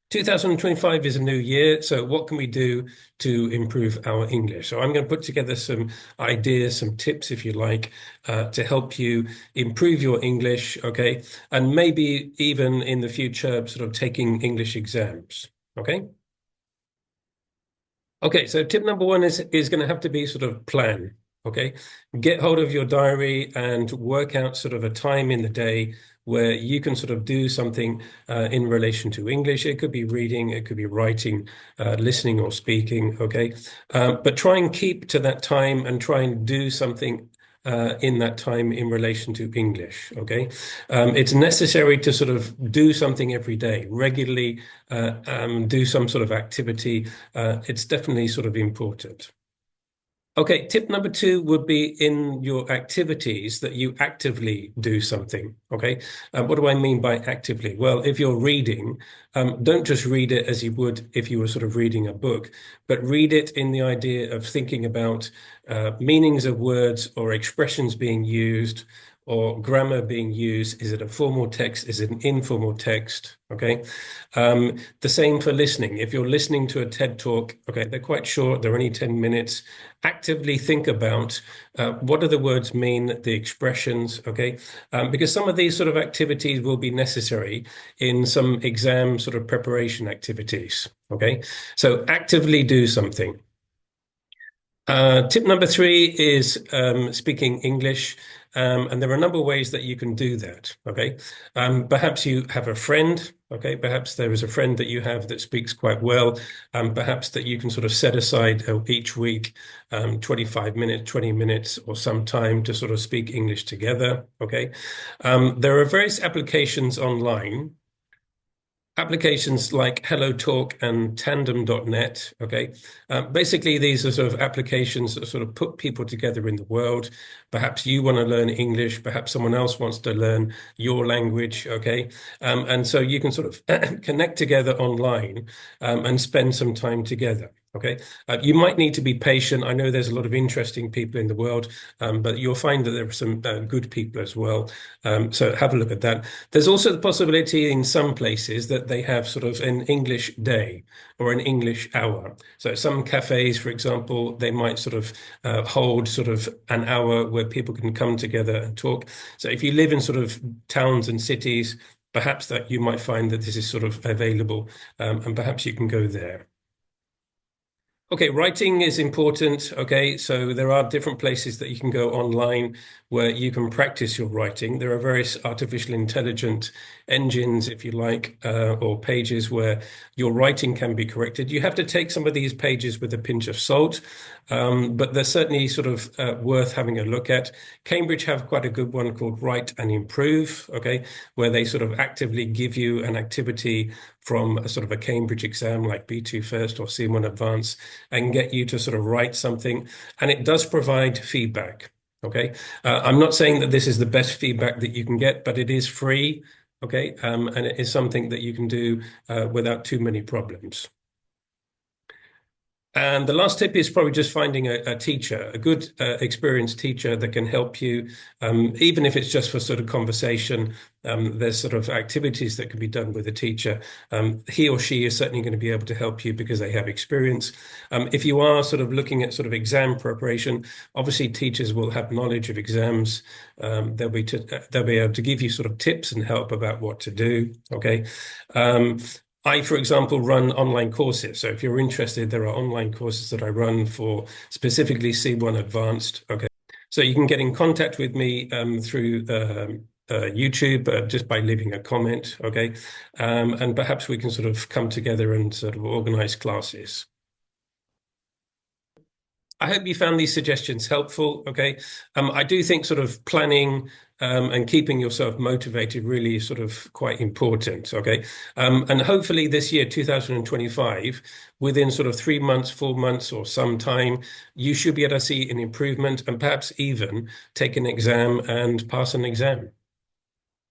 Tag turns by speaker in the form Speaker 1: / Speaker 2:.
Speaker 1: 2025 is a new year, so what can we do to improve our English? So I'm going to put together some ideas, some tips, if you like, to help you improve your English, okay? And maybe even in the future, sort of taking English exams, okay? Okay, so tip number one is going to have to be sort of plan, okay? Get hold of your diary and work out sort of a time in the day where you can sort of do something in relation to English. It could be reading, it could be writing, listening or speaking, okay? But try and keep to that time and try and do something in that time in relation to English, okay? It's necessary to sort of do something every day, regularly do some sort of activity. It's definitely sort of important. Okay, tip number two would be in your activities that you actively do something. Okay, what do I mean by actively? Well, if you're reading, don't just read it as you would if you were sort of reading a book, but read it in the idea of thinking about meanings of words or expressions being used or grammar being used. Is it a formal text? Is it an informal text? Okay. The same for listening. If you're listening to a TED Talk, okay, they're quite short, they're only 10 minutes. Actively think about what do the words mean, the expressions, okay? Because some of these sort of activities will be necessary in some exam sort of preparation activities, okay? So actively do something. Tip number three is speaking English. And there are a number of ways that you can do that, okay? Perhaps you have a friend, okay? Perhaps there is a friend that you have that speaks quite well. Perhaps that you can sort of set aside each week 25 minutes, 20 minutes or some time to sort of speak English together, okay? There are various applications online. Applications like HelloTalk and Tandem.net, okay? Basically, these are sort of applications that sort of put people together in the world. Perhaps you want to learn English, perhaps someone else wants to learn your language, okay? And so you can sort of connect together online and spend some time together. Okay, you might need to be patient. I know there's a lot of interesting people in the world, but you'll find that there are some good people as well. So have a look at that. There's also the possibility in some places that they have sort of an English day or an English hour. So some cafes, for example, they might sort of hold sort of an hour where people can come together and talk. So if you live in sort of towns and cities, perhaps that you might find that this is sort of available, and perhaps you can go there. Okay, writing is important. Okay, so there are different places that you can go online where you can practice your writing. There are various artificial intelligence engines, if you like, or pages where your writing can be corrected. You have to take some of these pages with a pinch of salt, but they're certainly sort of worth having a look at. Cambridge have quite a good one called Write and Improve, okay, where they sort of actively give you an activity from a sort of a Cambridge exam like B2 First or C1 Advanced and get you to sort of write something. And it does provide feedback. Okay. I'm not saying that this is the best feedback that you can get, but it is free. Okay. And it is something that you can do without too many problems. And the last tip is probably just finding a teacher, a good experienced teacher that can help you, even if it's just for sort of conversation. There's sort of activities that can be done with a teacher. He or she is certainly going to be able to help you because they have experience. If you are sort of looking at sort of exam preparation, obviously teachers will have knowledge of exams. They'll be able to give you sort of tips and help about what to do. Okay. I, for example, run online courses. So if you're interested, there are online courses that I run for specifically C1 Advanced. Okay. So you can get in contact with me through YouTube just by leaving a comment. Okay. And perhaps we can sort of come together and sort of organize classes. I hope you found these suggestions helpful. Okay. I do think sort of planning and keeping yourself motivated really is sort of quite important. Okay. And hopefully this year, 2025, within sort of 3 months, 4 months or some time, you should be able to see an improvement and perhaps even take an exam and pass an exam.